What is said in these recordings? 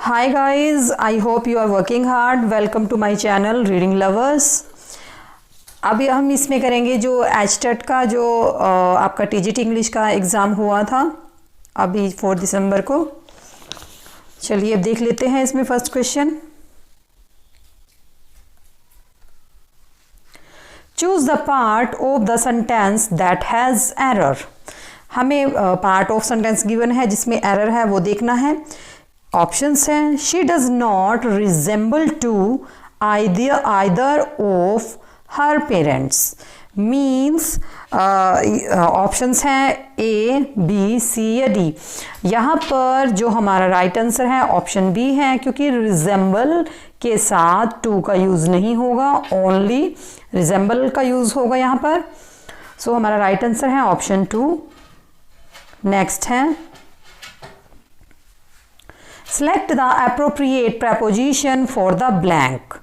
Hi guys, I hope you are working hard. Welcome to my channel Reading Lovers. अभी हम इसमें करेंगे जो एचटेट का जो आपका टीजीटी इंग्लिश का एग्ज़ाम हुआ था अभी 4 दिसंबर को। चलिए अब देख लेते हैं इसमें first question. Choose the part of the sentence that has error. हमें पार्ट ऑफ सेंटेंस गिवन है जिसमें एरर है वो देखना है। ऑप्शंस हैं she does not resemble to either of her parents means options हैं ए बी सी या डी। यहाँ पर जो हमारा राइट आंसर है ऑप्शन बी है, क्योंकि रिजेंबल के साथ टू का यूज़ नहीं होगा, ओनली रिजेंबल का यूज़ होगा यहाँ पर। सो हमारा राइट आंसर है ऑप्शन 2। नेक्स्ट है select the appropriate preposition for the blank.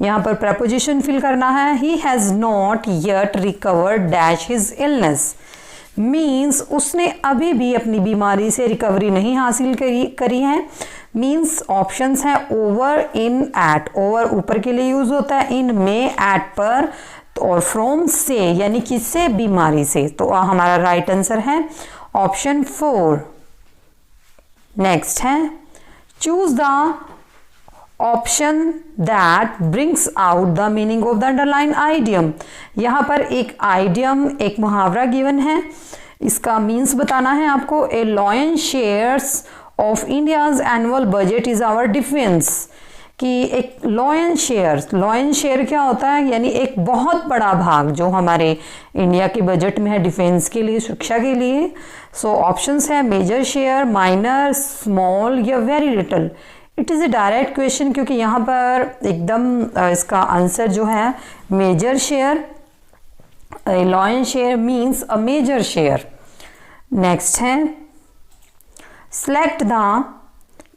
यहाँ पर preposition फिल करना है। He has not yet recovered dash his illness means उसने अभी भी अपनी बीमारी से रिकवरी नहीं हासिल करी है। मीन्स ऑप्शंस हैं ओवर, इन, एट। ओवर ऊपर के लिए यूज होता है, इन में, एट पर, और फ्रॉम से यानी किससे, बीमारी से। तो हमारा राइट आंसर है ऑप्शन 4। नेक्स्ट है choose the option that brings out the meaning of the underline idiom. यहाँ पर एक आइडियम, एक मुहावरा गिवन है, इसका मीन्स बताना है आपको। A lion shares of India's annual budget is our defence. कि एक लॉयन शेयर क्या होता है, यानी एक बहुत बड़ा भाग जो हमारे इंडिया के बजट में है डिफेंस के लिए, सुरक्षा के लिए। सो ऑप्शंस है मेजर शेयर, माइनर, स्मॉल या very little. It is a direct question क्योंकि यहाँ पर एकदम इसका आंसर जो है major share. A lion share means a major share. Next है select the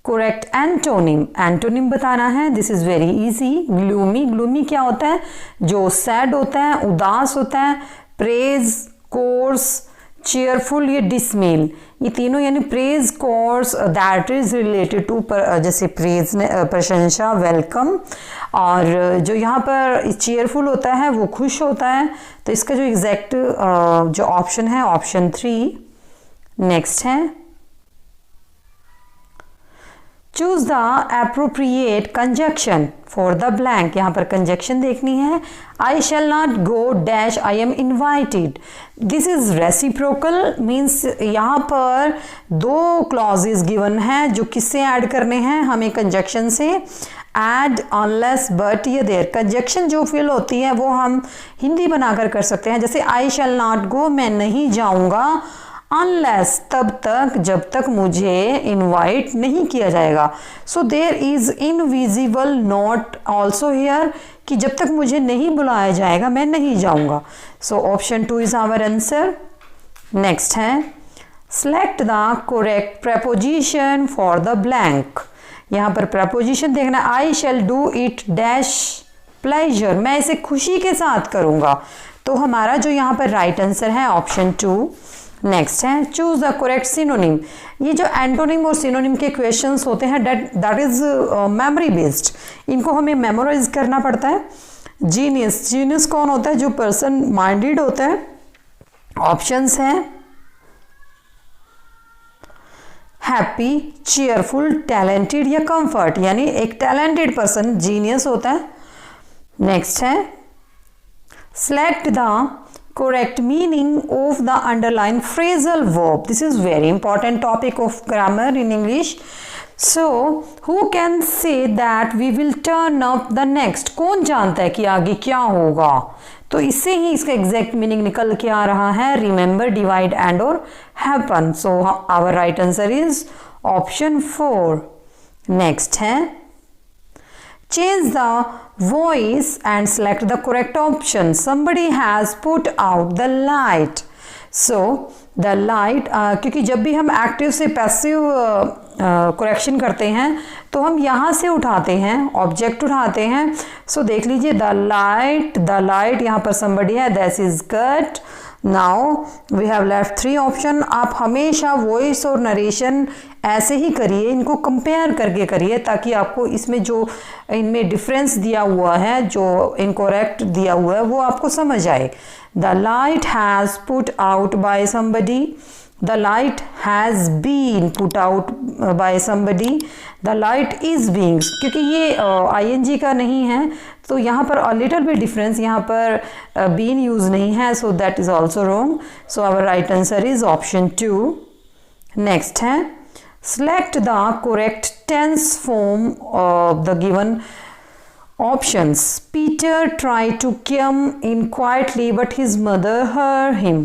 correct antonym. Antonym बताना है, this is very easy. Gloomy, gloomy क्या होता है, जो सैड होता है, उदास होता है। प्रेज, कोर्स, चेयरफुल, ये डिसमेल, ये तीनों यानी praise, course, that is related to, जैसे प्रेज ने प्रशंसा, वेलकम। और जो यहाँ पर चेयरफुल होता है वो खुश होता है। तो इसका जो एग्जैक्ट जो ऑप्शन है ऑप्शन 3। नेक्स्ट है choose the appropriate conjunction for the blank. यहाँ पर कंजक्शन देखनी है। I shall not go dash I am invited. This is reciprocal means यहाँ पर 2 क्लॉजेज गिवन हैं जो किससे ऐड करने हैं हमें, कंजक्शन से। एड, अनलेस, बट, ये देयर। कंजक्शन जो फिल होती है वो हम हिंदी बनाकर कर सकते हैं, जैसे आई शैल नॉट गो, मैं नहीं जाऊँगा, अनलेस, तब तक जब तक मुझे इनवाइट नहीं किया जाएगा। So there is invisible not also here, कि जब तक मुझे नहीं बुलाया जाएगा मैं नहीं जाऊंगा। So option 2 is our answer. Next है select the correct preposition for the blank. यहाँ पर preposition देखना, I shall do it dash pleasure, मैं इसे खुशी के साथ करूंगा। तो हमारा जो यहाँ पर राइट आंसर है ऑप्शन 2। नेक्स्ट है चूज द करेक्ट सिनोनिम। ये जो एंटोनिम और सिनोनिम के क्वेश्चंस होते हैं दैट इज मेमोरी बेस्ड, इनको हमें मेमोराइज करना पड़ता है। जीनियस, जीनियस कौन होता है, जो पर्सन माइंडेड होता है। ऑप्शंस हैं हैप्पी, चेयरफुल, टैलेंटेड या कंफर्ट, यानी एक टैलेंटेड पर्सन जीनियस होता है। नेक्स्ट है select the correct meaning of the underlined phrasal verb. This is very important topic of grammar in English. So who can say that we will turn up the next? कौन जानता है कि आगे क्या होगा? तो इससे ही इसका एग्जैक्ट मीनिंग निकल के आ रहा है, रिमेंबर, डिवाइड एंड और happen. So our right answer is option 4। Next है change the voice and select the correct option. Somebody has put out the light. So the light, क्योंकि जब भी हम एक्टिव से पैसिव करेक्शन करते हैं तो हम यहाँ से उठाते हैं, ऑब्जेक्ट उठाते हैं। सो देख लीजिए द लाइट, यहाँ पर somebody है, this is cut, now we have left 3 option. आप हमेशा वॉइस और नरेशन ऐसे ही करिए, इनको कंपेयर करके करिए ताकि आपको इसमें जो इनमें डिफरेंस दिया हुआ है, जो इनकरेक्ट दिया हुआ है, वो आपको समझ आए। The light has put out by somebody, the light has been put out by somebody, the light is being, क्योंकि ये आईएनजी का नहीं है तो यहाँ पर अ लिटिल बिट डिफरेंस, यहाँ पर बीन यूज नहीं है, so that is also wrong. So our right answer is option 2। Next है select the correct tense form of the given options. Peter tried to come in quietly but his mother heard him.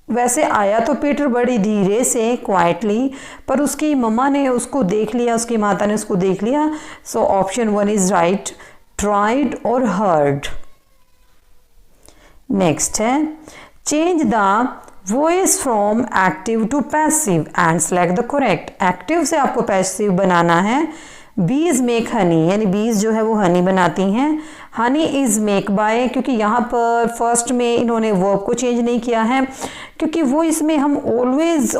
वैसे आया तो Peter बड़ी धीरे से quietly, पर उसकी मम्मा ने उसको देख लिया, उसकी माता ने उसको देख लिया। So option 1 is right, tried और हर्ड। नेक्स्ट है change the voice from active to passive and select the correct. Active से आपको पैसिव बनाना है। बीज मेक हनी, यानी बीज जो है वो हनी बनाती हैं। हनी इज मेक बाय, क्योंकि यहाँ पर फर्स्ट में इन्होंने वर्ब को चेंज नहीं किया है, क्योंकि वो इसमें हम ऑलवेज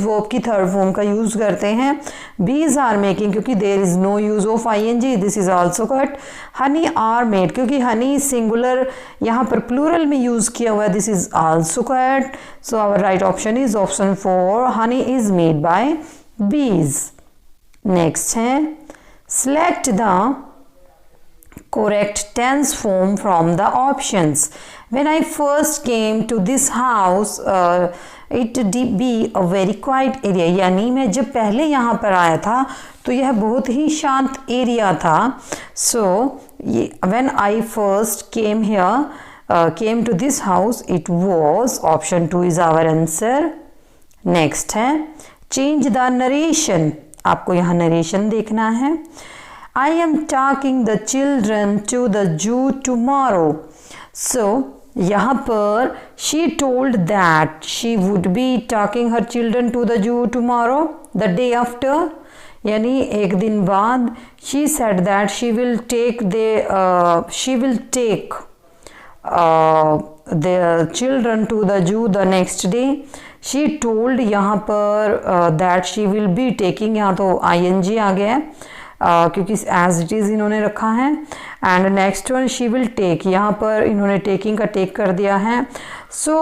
वर्ब की थर्ड फॉर्म का यूज करते हैं। बीज आर मेकिंग, क्योंकि there is no use of ING, this is also cut. Honey are made, क्योंकि हनी सिंगुलर यहाँ पर प्लूरल में यूज किया हुआ है, this is also cut. So our right option is option 4, honey is made by bees. Next है select the correct tense form from the options. When I first came to this house, it did be a very quiet area. यानी मैं जब पहले यहाँ पर आया था तो यह बहुत ही शांत एरिया था। So when I first came here, came to this house, it was, option 2 is our answer. Next है change the narration. आपको यहाँ नरेशन देखना है। I am taking the children to the zoo tomorrow. So यहाँ पर she told that she would be taking her children to the zoo tomorrow, the day after, यानी एक दिन बाद। she said that she will take their children to the zoo the next day. she told यहाँ पर that she will be taking, यहाँ तो ing आ गया है क्योंकि as it is इन्होंने रखा है। And next one she will take, यहाँ पर इन्होंने taking का take कर दिया है। so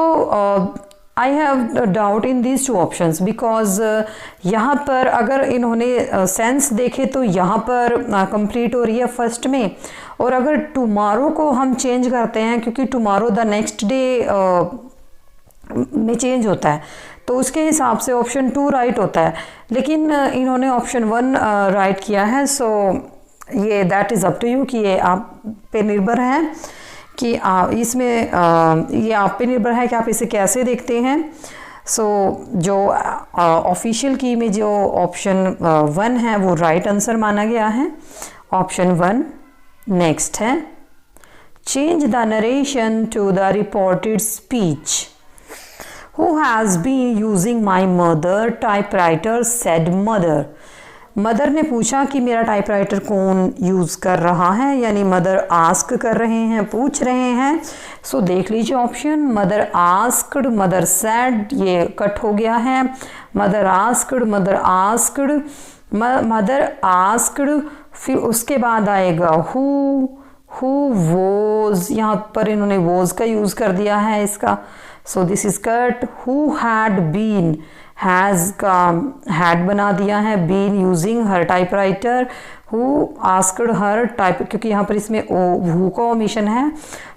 I have doubt in these two options because यहाँ पर अगर इन्होंने सेंस देखे तो यहाँ पर कंप्लीट हो रही है फर्स्ट में, और अगर टुमारो को हम चेंज करते हैं क्योंकि टुमारो द नेक्स्ट डे में चेंज होता है तो उसके हिसाब से ऑप्शन 2 राइट होता है, लेकिन इन्होंने ऑप्शन 1 राइट किया है। सो ये that is up to you कि ये आप पे निर्भर है कि इसमें ये आप पे निर्भर है कि आप इसे कैसे देखते हैं। सो जो ऑफिशियल की में जो ऑप्शन 1 है वो राइट आंसर माना गया है, ऑप्शन 1। नेक्स्ट है change the narration to the reported speech. Who has been using my mother typewriter? said mother. Mother ने पूछा कि मेरा टाइपराइटर कौन यूज़ कर रहा है, यानी मदर आस्क कर रहे हैं, पूछ रहे हैं। सो देख लीजिए option, mother asked, mother said, ये कट हो गया है। Mother asked, mother asked, mother asked, फिर उसके बाद आएगा हु वॉज, यहाँ पर इन्होंने वॉज का यूज़ कर दिया है इसका। So this is cut. Who had been, has का हैड बना दिया है, been using her typewriter. Who asked her type, क्योंकि यहाँ पर इसमें हु का ओमिशन है,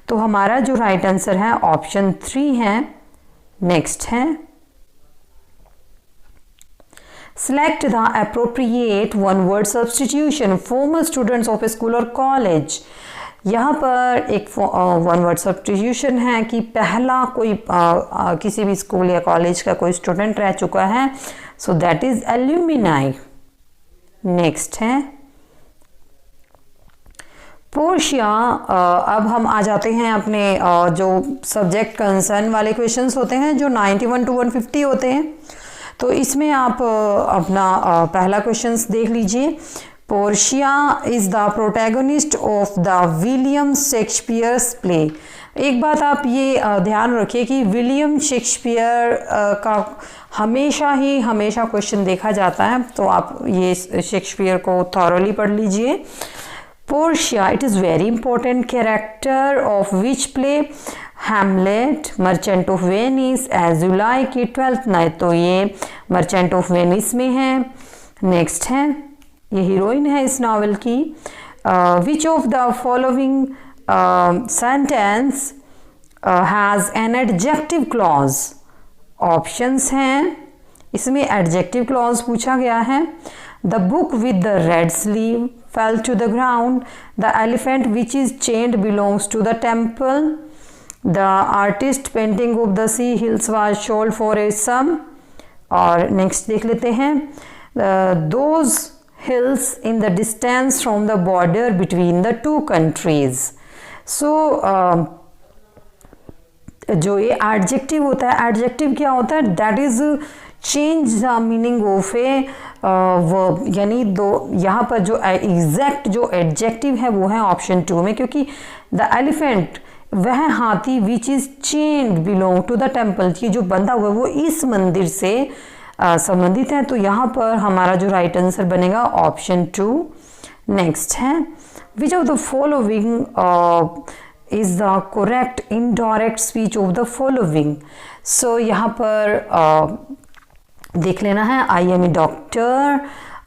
तो हमारा जो राइट आंसर है ऑप्शन 3 है। नेक्स्ट है select the appropriate one word substitution former students of a school or college। यहाँ पर एक वन वर्ड सब्स्टिट्यूशन है कि पहला कोई किसी भी स्कूल या कॉलेज का कोई स्टूडेंट रह चुका है, so that is alumni. Next है पोर्शिया। अब हम आ जाते हैं अपने जो सब्जेक्ट कंसर्न वाले क्वेश्चंस होते हैं जो 91 to 150 होते हैं, तो इसमें आप अपना पहला क्वेश्चंस देख लीजिए। Portia is the protagonist of the William Shakespeare's play. एक बात आप ये ध्यान रखिए कि विलियम शेक्सपियर का हमेशा क्वेश्चन देखा जाता है, तो आप ये शेक्सपियर को थॉरली पढ़ लीजिए। Portia, it is very important character of which play? Hamlet, Merchant of Venice, As You Like It, Twelfth Night, तो ये मर्चेंट ऑफ वेनिस में है। नेक्स्ट है, ये हीरोइन है इस नावल की। विच of the following sentence has an adjective clause? Options हैं, इसमें एडजेक्टिव क्लॉज पूछा गया है। The book with the red sleeve fell to the ground, the elephant which is chained belongs to the temple, the artist painting of the sea hills was sold for a sum, और next देख लेते हैं, those hills in the distance from the border between the two countries. So जो ये adjective होता है, adjective क्या होता है? That is change the meaning of a verb, यानी दो यहाँ पर जो एग्जैक्ट जो एडजेक्टिव है वो है ऑप्शन 2 में, क्योंकि द एलिफेंट वह हाथी which is chained belong to the temple, ये जो बंधा हुआ है वो इस मंदिर से संबंधित है, तो यहाँ पर हमारा जो राइट आंसर बनेगा ऑप्शन 2। नेक्स्ट है, which of the following is the correct indirect speech of the following? So यहाँ पर देख लेना है, I am a doctor,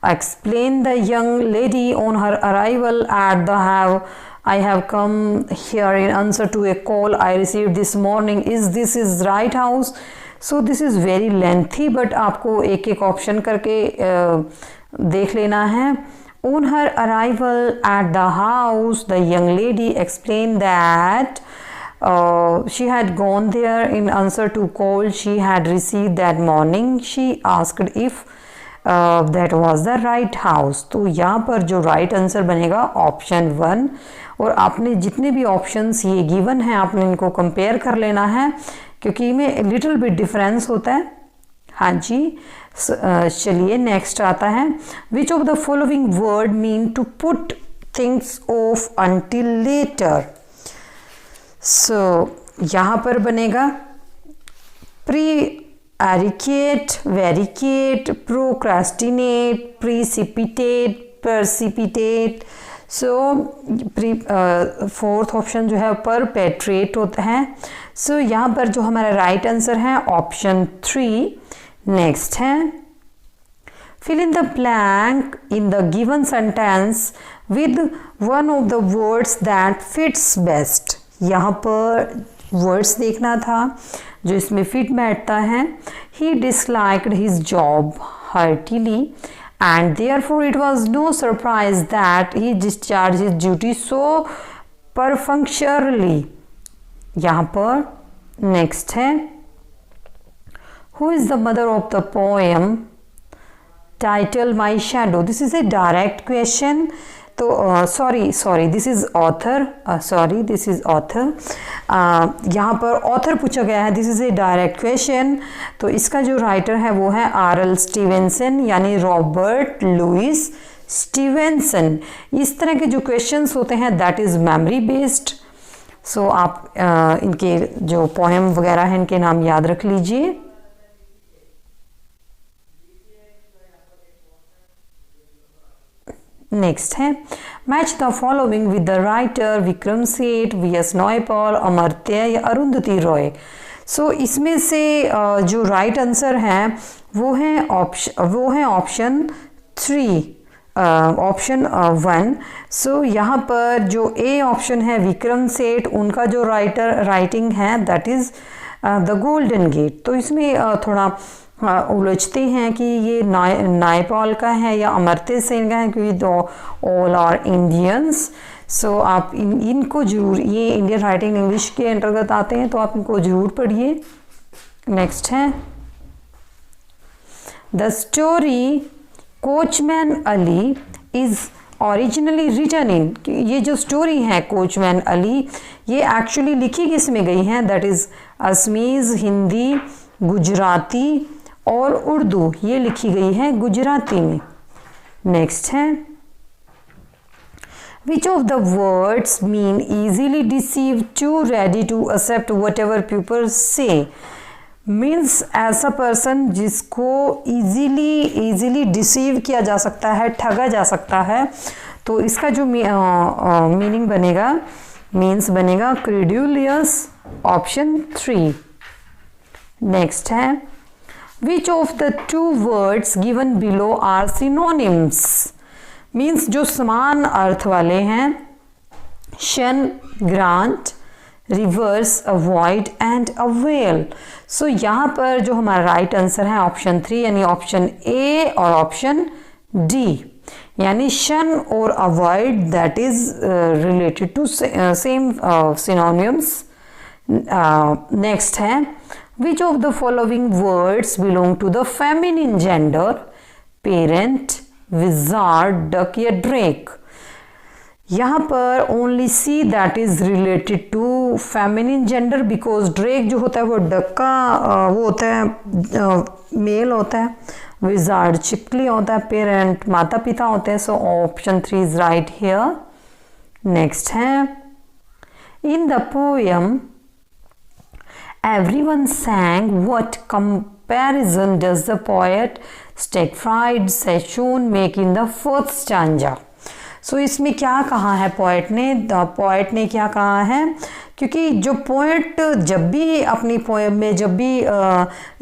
explain the young lady on her arrival at the have, I have come here in answer to a call I receive this morning, is this is right house? So this is very lengthy, but आपको एक एक option करके देख लेना है। On her arrival at the house, the young lady explained that she had gone there in answer to call she had received that morning. She asked if that was the right house. तो यहाँ पर जो right answer बनेगा option 1, और आपने जितने भी options ये गिवन हैं आपने इनको कंपेयर कर लेना है, क्योंकि इनमें लिटिल बिट डिफरेंस होता है। हाँ जी, चलिए नेक्स्ट आता है, which of the following word mean to put things off until later? So यहाँ पर बनेगा prevaricate, varicate, procrastinate, precipitate, precipitate. So fourth option जो है परपेट्रेट होता है। सो यहाँ पर जो हमारा राइट आंसर है ऑप्शन 3। नेक्स्ट है, fill in the blank in the given sentence with one of the words that fits best. यहाँ पर words देखना था जो इसमें fit बैठता है। He disliked his job heartily and therefore it was no surprise that he discharged his duty so perfunctorily. यहाँ पर next है, who is the mother of the poem title My Shadow? This is a direct question. तो sorry this is author, this is author. यहाँ पर author पूछा गया है, this is a direct question, तो इसका जो राइटर है वो है R.L. स्टीवेंसन, यानी रॉबर्ट लुइस स्टीवेंसन। इस तरह के जो क्वेश्चंस होते हैं दैट इज़ मेमोरी बेस्ड। सो आप इनके जो पोएम वगैरह हैं इनके नाम याद रख लीजिए। नेक्स्ट है, match the following with the writer Vikram Seth, VS. Naipaul, Amartya या अरुंधति रॉय। सो इसमें से जो राइट आंसर है वो है ऑप्शन 3, ऑप्शन 1। सो यहाँ पर जो ए ऑप्शन है विक्रम सेठ, उनका जो राइटिंग है that is the Golden Gate. तो इसमें थोड़ा उलझते हैं कि ये नायपॉल का है या अमर्त्य सेन का है, क्योंकि ऑल आर इंडियंस। सो आप इनको जरूर, ये इंडियन राइटिंग इंग्लिश के अंतर्गत आते हैं तो आप इनको जरूर पढ़िए। नेक्स्ट है, the story coachman Ali is originally written in, ये जो स्टोरी है कोचमैन अली ये एक्चुअली लिखी किस में गई है? That is Assamese, Hindi, Gujarati और उर्दू, ये लिखी गई है गुजराती में। नेक्स्ट है, Which of the words mean easily deceived, too ready to accept whatever people say? Means ऐसा पर्सन जिसको इजीली डिसीव किया जा सकता है, ठगा जा सकता है। तो इसका जो मीनिंग बनेगा, मीन्स बनेगा क्रेड्यूलियस, ऑप्शन 3। नेक्स्ट है which of the two words given below are synonyms. Means जो समान अर्थ वाले हैं, shun, grant, reverse, avoid and avail. So यहाँ पर जो हमारा राइट आंसर है ऑप्शन 3 यानी ऑप्शन ए और ऑप्शन डी, यानी शन और avoid that is related to same synonyms. Next है which of the following words belong to the feminine gender, parent, wizard, duck या ड्रेक। यहाँ पर only C that is related to feminine gender, because drake जो होता है वो duck का वो होता है, मेल होता है, विजार्ड चिकली होता है, पेरेंट माता पिता होते हैं। So option 3 is right here. Next है in the poem everyone sang, what comparison does the poet Stagfried Session make in the fourth stanza? सो इसमें क्या कहा है पोएट ने क्या कहा है, क्योंकि जो पोएट जब भी अपनी पोएम में जब भी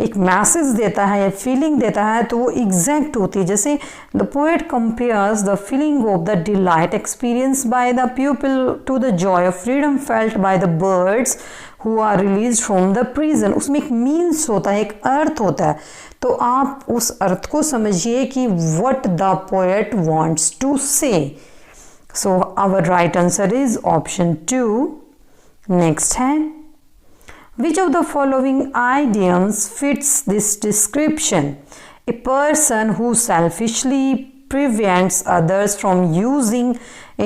एक मैसेज देता है या फीलिंग देता है तो वो एग्जैक्ट होती है। जैसे the poet compares the feeling of the delight experience by the people to the joy of freedom felt by the birds who are release from the prison. उसमें एक मीन्स होता है, एक अर्थ होता है, तो आप उस अर्थ को समझिए कि what the poet wants to say. So our right answer is option 2. Next है which of the following idioms fits this description? A person who selfishly prevents others from using,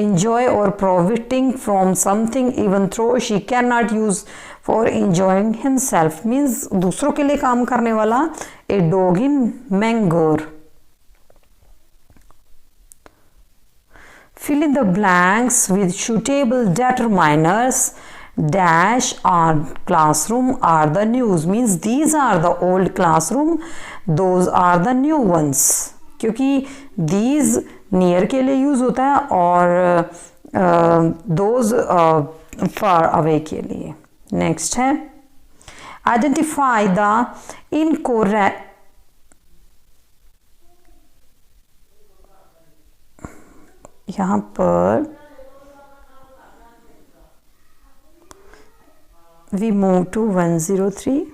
enjoy or profiting from something even though she cannot use for enjoying himself, means दूसरों के लिए काम करने वाला, a dog in Mangalore। Fill in the blanks with suitable determiners. Dash our classroom are the news, means these are the old classroom, those are the new ones, क्योंकि these near के लिए use होता है और those far away के लिए। Next है identify the incorrect यहाँ पर we move to 103।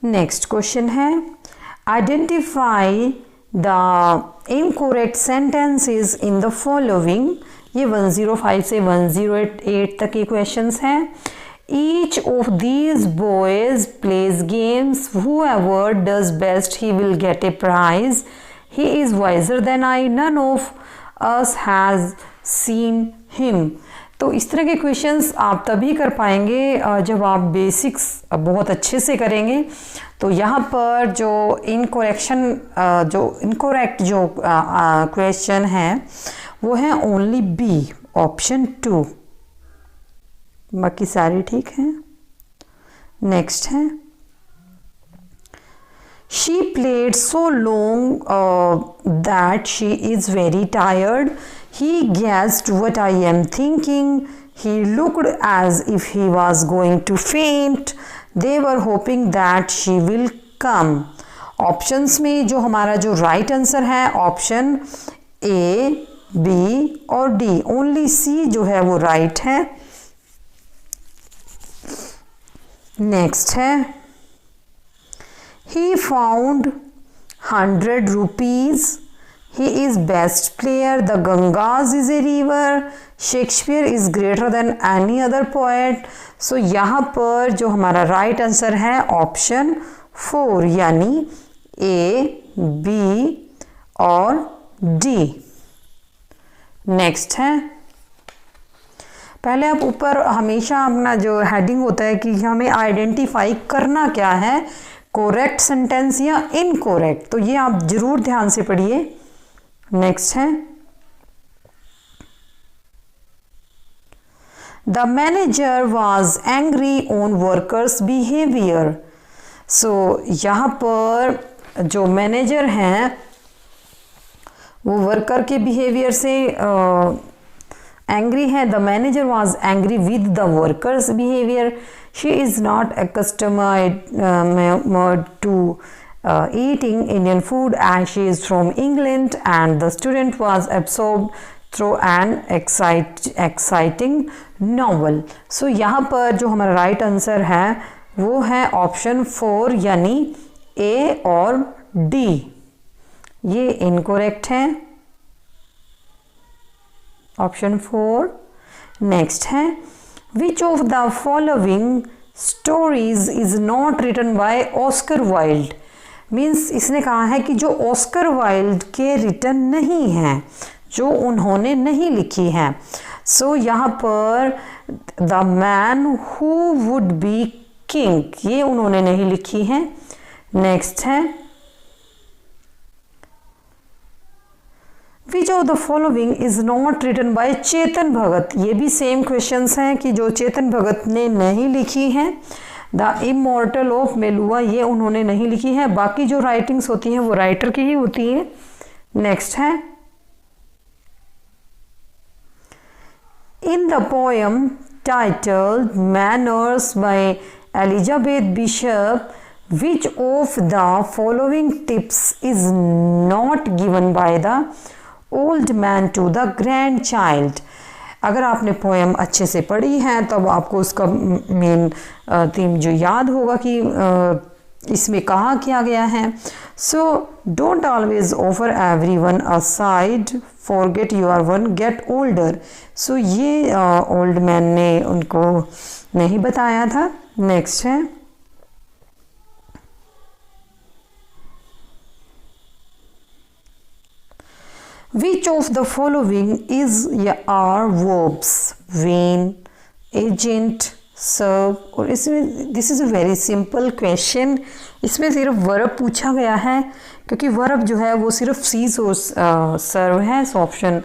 Next question है identify the incorrect sentences in the following. ये 105 से 108 तक के क्वेश्चंस हैं। Each of these boys plays games, whoever does best he will get a prize, he is wiser than I, none of us has seen him। तो इस तरह के questions आप तभी कर पाएंगे जब आप बेसिक्स बहुत अच्छे से करेंगे। तो यहाँ पर जो इनकरेक्ट जो क्वेश्चन है वो है ओनली बी, ऑप्शन 2, बाकी सारे ठीक हैं। नेक्स्ट है she played so long that she is very tired, he guessed what I am thinking, he looked as if he was going to faint, they were hoping that she will come. Options में जो हमारा जो right answer है option A, B और D, only C जो है वो right है। नेक्स्ट है he found 100 rupees, he is best player, the Gangas is a river, Shakespeare is greater than any other poet। सो यहाँ पर जो हमारा राइट आंसर है ऑप्शन 4 यानी ए, बी और डी। नेक्स्ट है पहले आप ऊपर हमेशा अपना जो हेडिंग होता है कि हमें आइडेंटिफाई करना क्या है, करेक्ट सेंटेंस या इनकरेक्ट, तो ये आप जरूर ध्यान से पढ़िए। नेक्स्ट है the manager was angry on workers behaviour. So यहाँ पर जो मैनेजर हैं वो वर्कर के बिहेवियर से एंग्री है। The manager was angry with the workers behaviour. She is not accustomed to eating Indian food as she is from England, and the student was absorbed through an exciting novel. So यहाँ पर जो हमारा right answer है वो है option 4 यानी ए और D, ये इनकरेक्ट है, ऑप्शन 4। नेक्स्ट है which of the following stories is not written by Oscar Wilde. Means इसने कहा है कि जो ऑस्कर वाइल्ड के रिटन नहीं हैं, जो उन्होंने नहीं लिखी हैं। सो यहाँ पर the man who would be king, ये उन्होंने नहीं लिखी है। नेक्स्ट है which of the following is not written by Chetan Bhagat. ये भी सेम क्वेश्चंस हैं कि जो चेतन भगत ने नहीं लिखी है। द इमॉर्टल ऑफ मेलुआ, ये उन्होंने नहीं लिखी है। बाकी जो राइटिंग्स होती हैं वो राइटर की ही होती है। नेक्स्ट है in the poem titled Manners by Elizabeth Bishop which of the following tips is not given by the old man to the grandchild। अगर आपने पोएम अच्छे से पढ़ी है तब आपको उसका मेन थीम जो याद होगा कि इसमें कहा किया गया है। So don't always offer everyone a side, forget your one, get older. So ये ओल्ड मैन ने उनको नहीं बताया था। नेक्स्ट है Which of the following is are verbs? When, agent, serve। और इसमें this is a very simple question, इसमें सिर्फ वर्ब पूछा गया है क्योंकि वर्ब जो है वो सिर्फ सीज और सर्व है। So option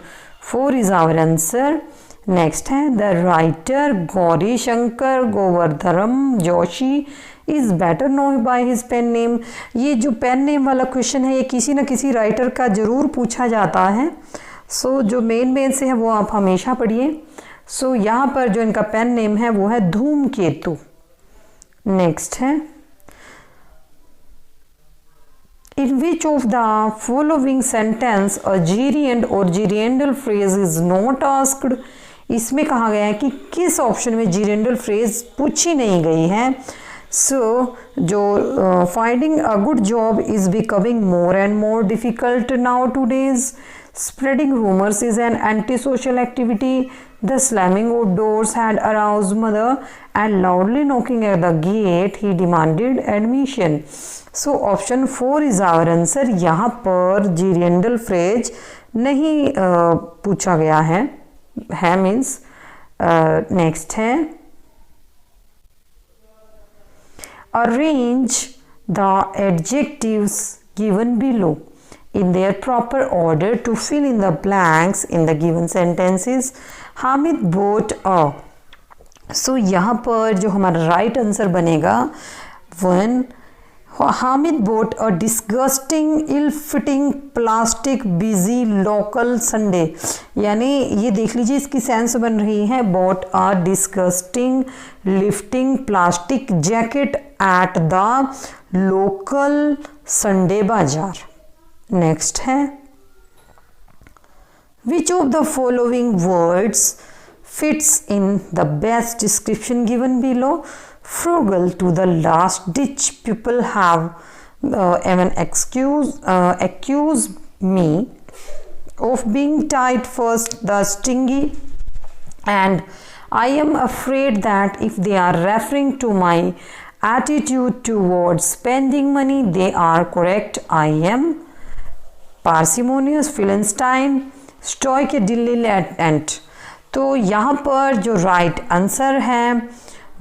4 is our answer. Next है the writer Gauri Shankar Govardhanam Joshi is better known by his pen name. ये जो पेन नेम वाला क्वेश्चन है ये किसी न किसी राइटर का ज़रूर पूछा जाता है। सो जो मेन से है वो आप हमेशा पढ़िए। सो यहाँ पर जो इनका पेन नेम है वो है धूमकेतु। नेक्स्ट है in which of the following sentence a gerund और gerundial phrase is not asked. इसमें कहा गया है कि किस ऑप्शन में जीरिएंडल फ्रेज पूछी नहीं गई है। सो जो finding a good job is becoming more and more difficult now todays, spreading rumours is an anti social activity, the slamming of doors had aroused mother and loudly knocking at the gate he demanded admission. So option 4 is our answer. यहाँ पर gerundial phrase नहीं पूछा गया है means. Next है arrange the adjectives given below in their proper order to fill in the blanks in the given sentences। Hamid bought a। सो यहाँ पर जो हमारा राइट आंसर बनेगा one, Hamid bought a disgusting ill-fitting plastic busy local Sunday। यानी ये देख लीजिए इसकी सेंस बन रही है bought a disgusting lifting plastic jacket at the local Sunday बाजार। नेक्स्ट है which of the following words fits in the best description given below। frugal to the last ditch, people have even accused me of being tight first, the stingy, and I am afraid that if they are referring to my attitude towards spending money they are correct। I am parsimonious, Philistine, stoic, diligent, तो यहाँ पर जो right answer है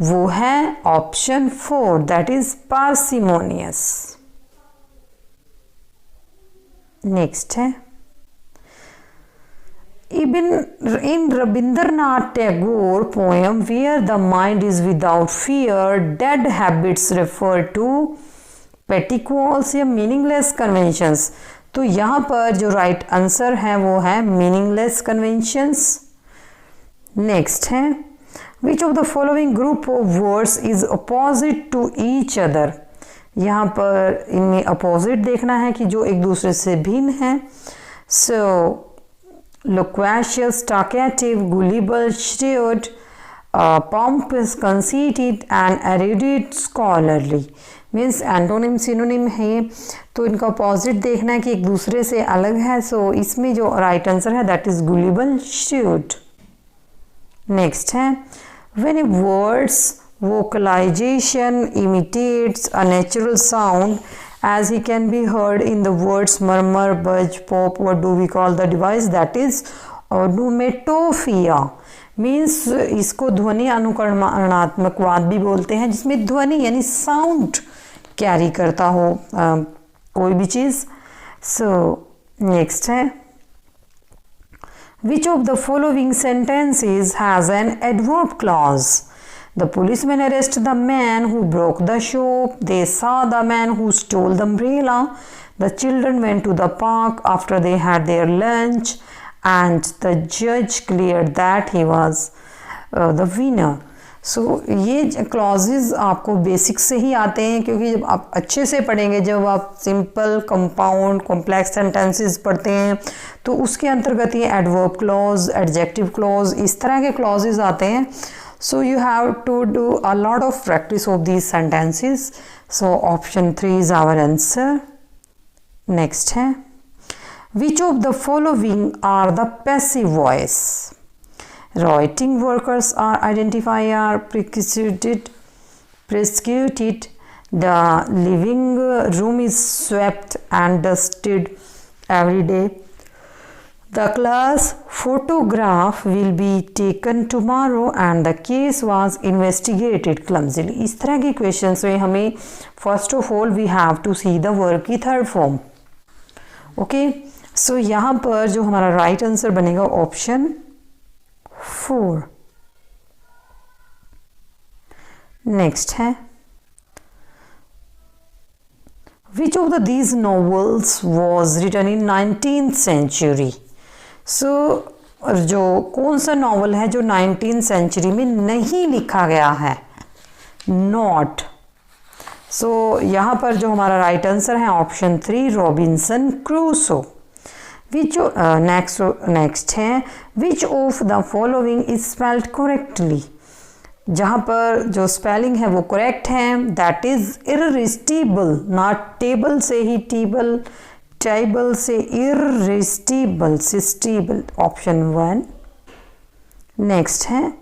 वो है option 4, that is parsimonious. Next है, in Rabindranath Tagore poem where the mind is without fear, dead habits refer to petty quarrels या meaningless conventions। तो यहाँ पर जो राइट आंसर है वो है meaningless conventions। नेक्स्ट है, which of the following group of words is opposite to each other। यहाँ पर इनमें अपोजिट देखना है कि जो एक दूसरे से भिन्न है। सो loquacious, talkative, gullible, shrewd, pompous, conceited and erudite, scholarly। Means antonym synonym है, तो इनका अपोजिट देखना है कि एक दूसरे से अलग है। सो इसमें जो राइट आंसर है that is gullible, shrewd। Next है, when a word's vocalization imitates a natural sound as he can be heard in the words murmur, buzz, pop, what do we call the device? That is onomatopoeia। Means इसको ध्वनि अनुकरणात्मकवाद भी बोलते हैं, जिसमें ध्वनि यानी sound carry करता हो कोई भी चीज़। सो नेक्स्ट है, which of the following sentences has an adverb clause? The policeman arrested the man who broke the shop. They saw the man who stole the umbrella. The children went to the park after they had their lunch, and the judge declared that he was the winner. So ये clauses आपको basic से ही आते हैं, क्योंकि जब आप अच्छे से पढ़ेंगे, जब आप सिंपल, कंपाउंड, कॉम्प्लेक्स सेंटेंसेस पढ़ते हैं तो उसके अंतर्गत ये एडवर्ब क्लॉज, एडजेक्टिव क्लॉज, इस तरह के क्लॉजेज आते हैं। So you have to do a lot of practice of these sentences. So option 3 is our answer. Next है, which of the following are the passive voice? Writing workers are identified, are prosecuted. The living room is swept and dusted every day. The class photograph will be taken tomorrow and the case was investigated clumsily। इस तरह के questions में हमें first of all we have to see the verb की third form. Okay, so यहाँ पर जो हमारा राइट आंसर बनेगा ऑप्शन 4। नेक्स्ट है, which of these novels was written in 19th century? सो जो कौन सा नॉवल है जो 19th सेंचुरी में नहीं लिखा गया है? नॉट। सो यहाँ पर जो हमारा राइट आंसर है option 3, Robinson Crusoe. Which next है, which of the following is spelled correctly? जहाँ पर जो स्पेलिंग है वो करेक्ट है, that is irresistible, not table से ही टेबल, टेबल से इररिस्टिबल, सिस्टिबल, ऑप्शन 1। नेक्स्ट है,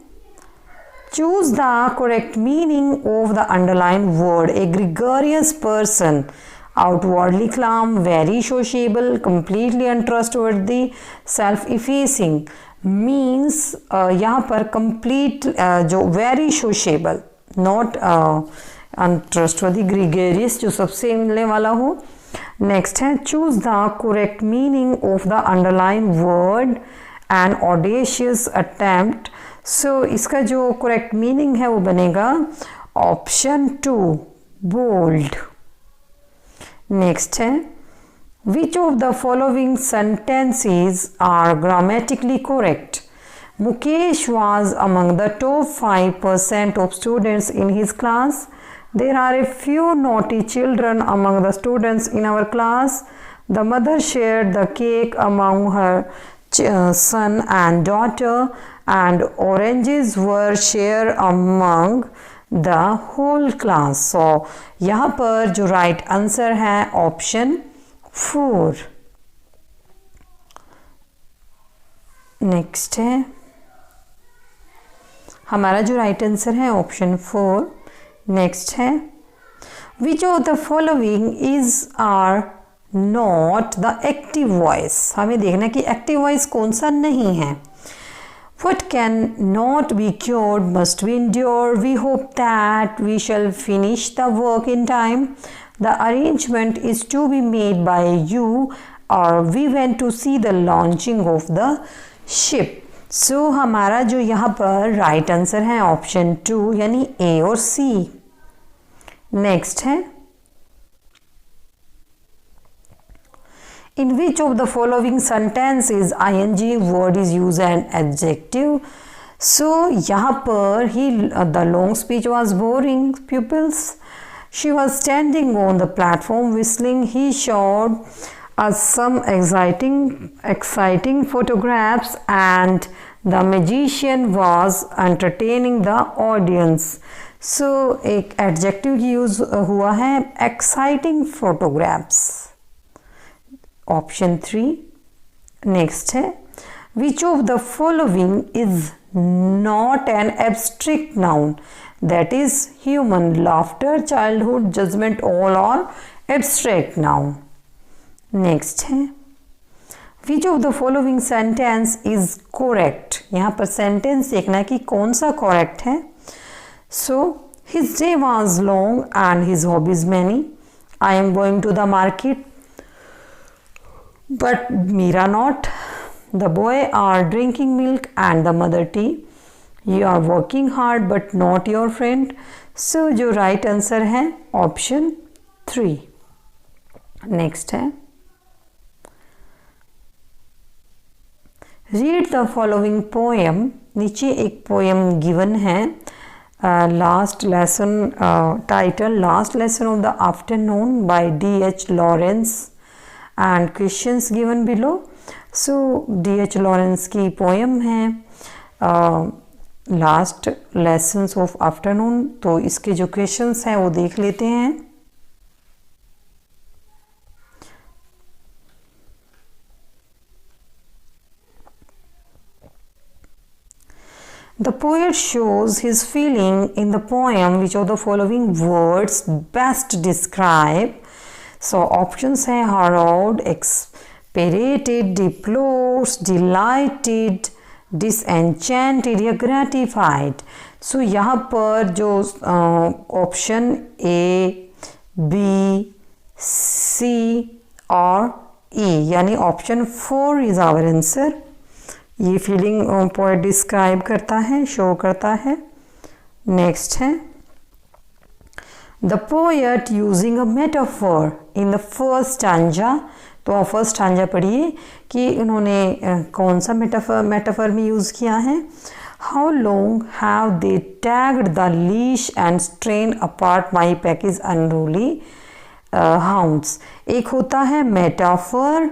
choose the correct meaning of the underline word. A gregarious person, outwardly calm, very sociable, completely untrustworthy, self effacing. Means यहाँ पर complete जो very sociable, not untrustworthy, gregarious जो सबसे मिलने वाला हो। नेक्स्ट है, choose the correct meaning of the underline word, an audacious attempt. So इसका जो करेक्ट मीनिंग है वो बनेगा ऑप्शन 2, बोल्ड। नेक्स्ट है, which of the following sentences are grammatically correct? Mukesh was among the top 5% of students in his class. There are a few naughty children among the students in our class. The mother shared the cake among her son and daughter, and oranges were shared among the whole class. So यहाँ पर जो right answer है option 4। Next है, हमारा जो right answer है option 4। Next है, which of the following is are not the active voice? हमें देखना कि एक्टिव वॉइस कौन सा नहीं है। What cannot be cured must be endured. We hope that we shall finish the work in time. The arrangement is to be made by you, or we went to see the launching of the ship. So हमारा जो यहाँ पर right answer है option 2 यानी ए और सी। Next है, in which of the following sentences ing word is used and adjective. So यहाँ पर the long speech was boring pupils. She was standing on the platform whistling. He showed us some exciting photographs and the magician was entertaining the audience. So एक adjective use हुआ है exciting photographs, option 3। Next है, which of the following is not an abstract noun, that is human, laughter, childhood, judgement, all are abstract noun. Next है, which of the following sentence is correct, यहाँ पर sentence देखना है कि कौन सा correct है। So his day was long and his hobbies many. I am going to the market but Meera not. The boy are drinking milk and the mother tea. You are working hard but not your friend. So जो right answer है option 3। Next है, read the following poem। नीचे एक poem given है, last lesson title last lesson of the afternoon by D.H. Lawrence and questions given below. So D.H. Lawrence की poem है last lessons of afternoon। तो इसके जो questions हैं वो देख लेते हैं। The poet shows his feeling in the poem. Which of the following words best describe? So options हैं harrowed, exasperated, deplored, delighted, disenchanted या gratified। So यहाँ पर जो ऑप्शन ए, बी, सी और ई यानी ऑप्शन 4 इज आवर आंसर। ये feeling poet describe करता है, शो करता है। नेक्स्ट है, The poet using a metaphor in the first stanza। तो आप फर्स्ट स्टांजा पढ़िए कि उन्होंने कौन सा मेटाफर में यूज़ किया है। How long have they tagged the leash and strained apart my pack's unruly hounds। एक होता है मेटाफर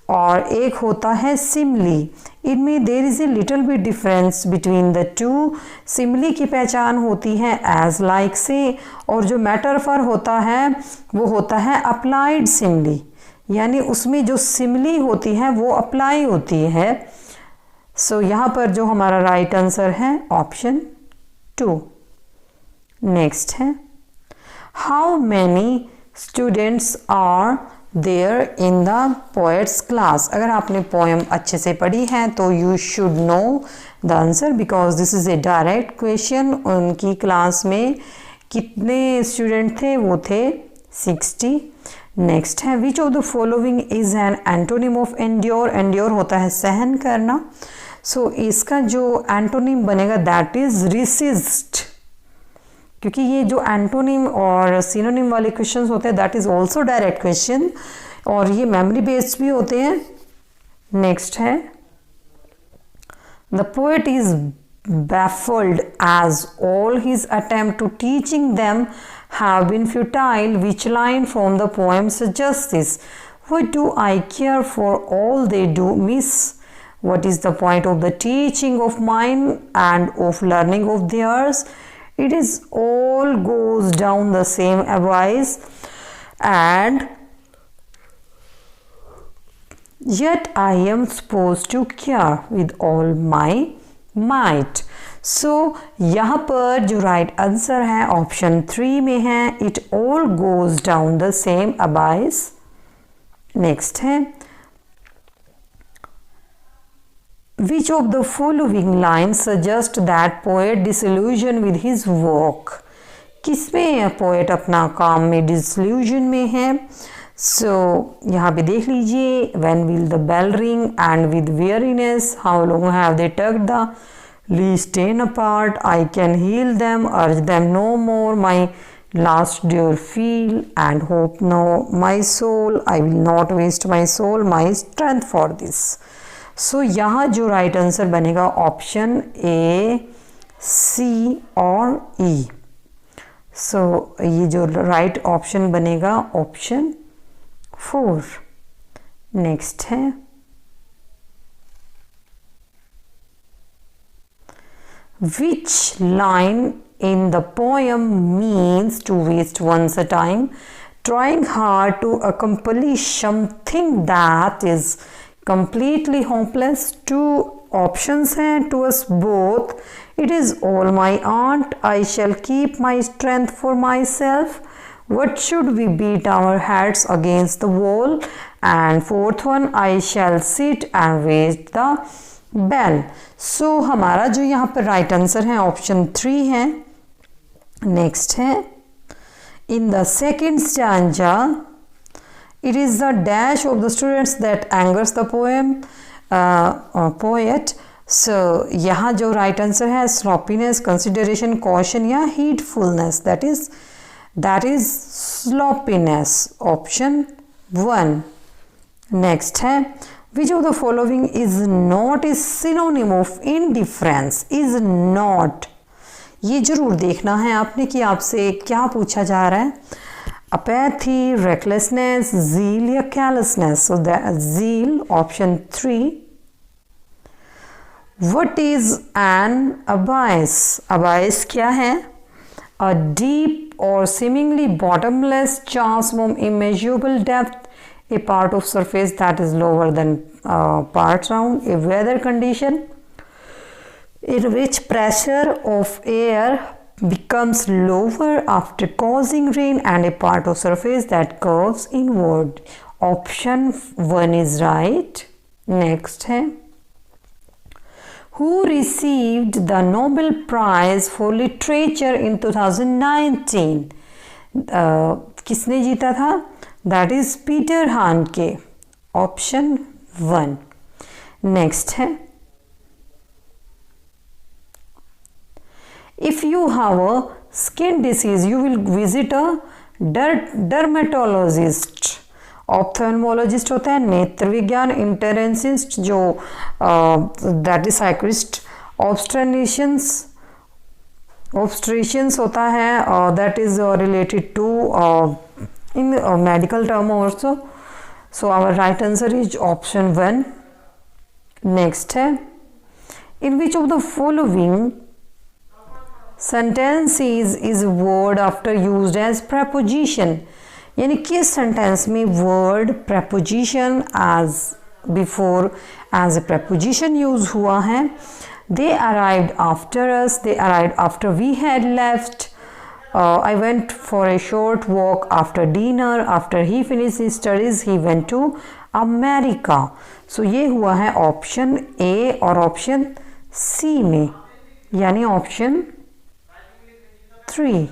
और एक होता है सिमली। इनमें there is a little bit difference between the two. Simile की पहचान होती है एज लाइक से, और जो मेटाफर होता है वो होता है अप्लाइड सिमली, यानी उसमें जो सिमली होती है वो अप्लाई होती है। सो यहाँ पर जो हमारा राइट आंसर है ऑप्शन 2। नेक्स्ट है, how many students are there in the poet's class. अगर आपने पोएम अच्छे से पढ़ी है तो you should know the answer because this is a direct question. उनकी क्लास में कितने स्टूडेंट थे? वो थे 60। नेक्स्ट है, which of the following is an antonym of endure. Endure होता है सहन करना। सो इसका जो एंटोनिम बनेगा दैट इज रिसिस्ट, क्योंकि ये जो एंटोनिम और सिनोनिम वाले क्वेश्चंस होते हैं that is also direct question और ये मेमोरी बेस्ड भी होते हैं। नेक्स्ट है, the poet is baffled as all his attempt to teaching them have been futile. Which line from the poem suggests this? What do I care for all they do miss? What is the point of the teaching of mine and of learning of theirs? It is all goes down the same abyss, and yet I am supposed to care with all my might. So यहाँ पर जो right answer है option 3 में है, it all goes down the same abyss. Next है, Which of the following lines suggest that poet disillusioned with his work? किसमें poet अपना काम में डिसल्यूजन में है? सो यहाँ पे देख लीजिए, when will the bell ring and with weariness, how long have they tugged the leaves torn apart, I can heal them, urge them no more, my last dear feel and hope no my soul, I will not waste my soul, my strength for this. सो यहाँ जो right answer बनेगा option A, सी और ई. सो ये जो right option बनेगा option 4. Next है which line in the poem means to waste one's time trying hard to accomplish something that is completely hopeless? 2 options हैं to us both. It is all my aunt, I shall keep my strength for myself, what should we beat our heads against the wall, and 4th one, I shall sit and wait the bell. सो हमारा जो यहाँ पर right answer है option 3 है. Next है in the second stanza it is the dash of the students that angers the poet. So यहाँ जो right answer है sloppiness, consideration, caution या heedfulness, that is sloppiness, option 1. Next है which of the following is not a synonym of indifference? is not, ये जरूर देखना है आपने कि आपसे क्या पूछा जा रहा है. apathy, recklessness, zeal या carelessness. so the zeal, option 3. what is an abyss? abyss क्या है? a deep or seemingly bottomless chasm of immeasurable depth, a part of surface that is lower than part round, a weather condition in which pressure of air becomes lower after causing rain, and a part of surface that curves inward. Option 1 is right. Next है who received the Nobel Prize for Literature in 2019? किसने जीता था? That is Peter Handke, option 1. Next है if you have a skin disease you will visit a dermatologist. ophthalmologist होता है नेत्र विज्ञान, इंटरेंसिस्ट जो दैट इज साइक्रिस्ट, ऑब्स्ट्रेशंस होता है that is related to in medical term also. so our right answer is option 1. next है in which of the following sentences is word after used as preposition? यानी किस सेंटेंस में word preposition as before as a preposition use हुआ है? they arrived after us, they arrived after we had left, I went for a short walk after dinner, after he finished his studies he went to America. so ये हुआ है option ए और option C में, यानी option 3.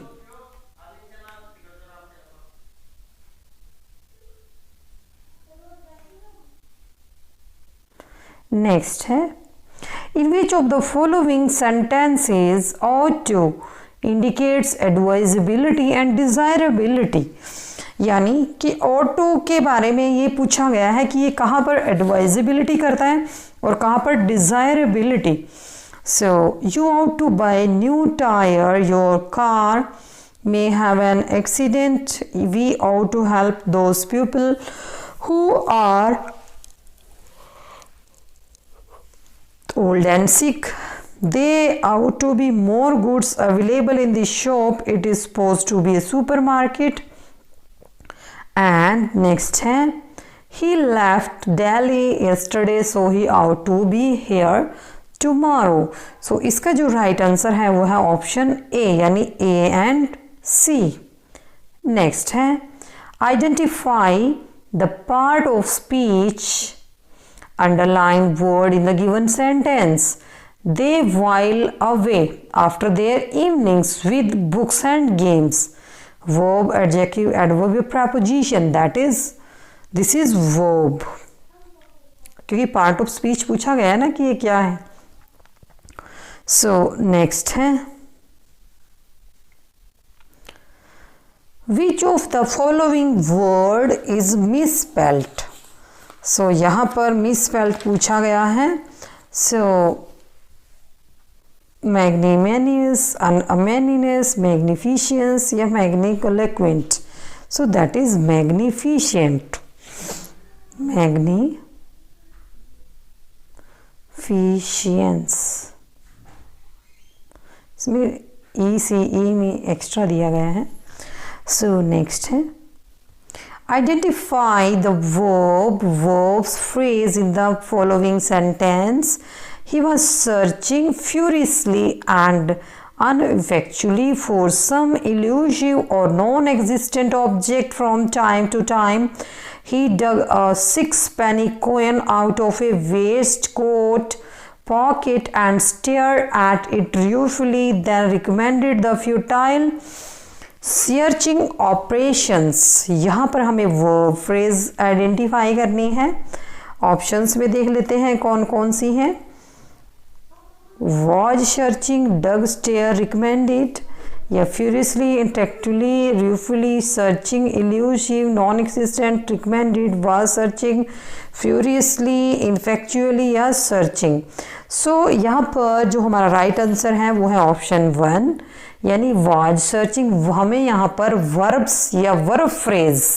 Next है in which of the following sentences ought to indicates advisability and desirability? यानी कि auto के बारे में ये पूछा गया है कि ये कहाँ पर एडवाइजेबिलिटी करता है और कहाँ पर desirability. So you out to buy new tyre, your car may have an accident, we ought to help those people who are old and sick, they ought to be more goods available in the shop, it is supposed to be a supermarket. and next है he left Delhi yesterday so he ought to be here tomorrow. so इसका जो right answer है वो है option ए, यानी A and C. Next है identify the part of speech underline word in the given sentence. They while away after their evenings with books and games. Verb, adjective, adverb, preposition, that is, this is verb, क्योंकि part of speech पूछा गया है ना कि ये क्या है. So next है, which of the following word is misspelled. So यहाँ पर मिसस्पेल्ड पूछा गया है. सो मैग्निमेनियस, अमेनिनेस, मैग्निफिशियंस या मैग्निलोक्वेंट. सो दैट इज मैग्निफिशिएंट. मैग्निफिशियंस, इसमें ECE में एक्स्ट्रा दिया गया है. सो नेक्स्ट है, identify the verb, verbs, phrase in the following sentence. He was searching furiously and ineffectually for some elusive or non-existent object. From time to time, he dug a 6-penny coin out of a waistcoat pocket and stared at it ruefully, then recommended the futile searching operations. यहाँ पर हमें verb phrase identify करनी है. Options में देख लेते हैं कौन कौन सी हैं. was searching, dug, stare, recommended, या furiously, intellectually, ruefully, searching, elusive, non-existent, recommended, was searching, furiously, ineffectually या searching. सो यहाँ पर जो हमारा राइट आंसर है वो है ऑप्शन 1, यानी was searching. हमें यहाँ पर verbs या verb phrase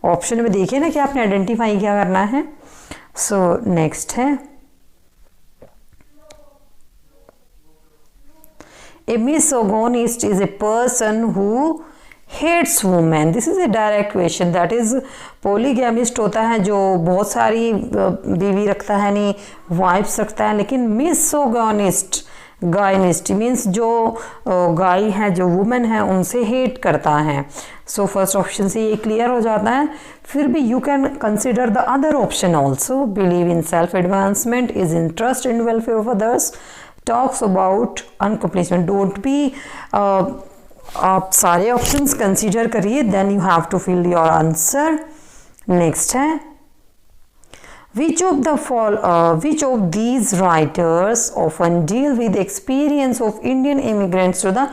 ऑप्शन में देखिए ना कि आपने आइडेंटिफाई क्या करना है. सो नेक्स्ट है, a misogynist is a person who hates women. This is a direct question. That is, polygamist होता है जो बहुत सारी बीवी रखता है, नहीं वाइफ्स रखता है. लेकिन misogynist, गायनिस्ट मीन्स जो गाय है, जो वुमेन है, उनसे हेट करता है. सो फर्स्ट ऑप्शन से ये क्लियर हो जाता है. फिर भी you can consider the other option also. Believe in self advancement, is interest in welfare of others, talks about uncompletement. Don't be, आप सारे ऑप्शंस कंसीडर करिए, then you have to fill your answer. Next है, which of these writers often deal with experience of Indian immigrants to the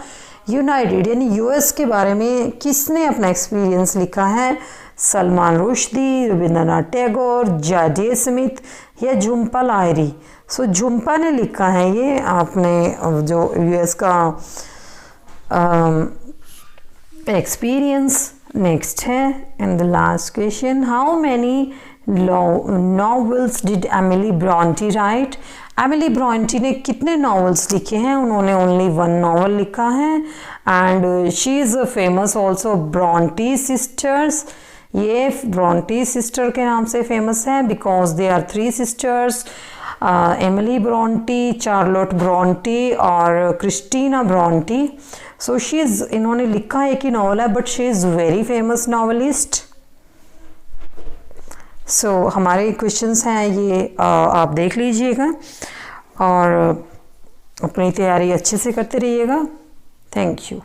United. यानी US के बारे में किसने अपना एक्सपीरियंस लिखा है? सलमान रुश्दी, रविंद्रनाथ टैगोर, जे स्मिथ या झुम्पा लाहिरी. सो झुम्पा ने लिखा है ये आपने जो US का एक्सपीरियंस. नेक्स्ट है, and the last question, how many novels did Emily Bronte write? Emily Brontë ने कितने नॉवेल्स लिखे हैं? उन्होंने ओनली 1 नॉवल लिखा है. And she is famous also Bronte sisters. ये ब्रॉन्टी सिस्टर के नाम से फेमस है because they are 3 sisters, Emily Bronte, Charlotte Bronte और Christina Bronte. So she is, इन्होंने लिखा है कि नॉवल है but she is very famous novelist. सो हमारे क्वेश्चंस हैं ये, आप देख लीजिएगा और अपनी तैयारी अच्छे से करते रहिएगा. Thank you.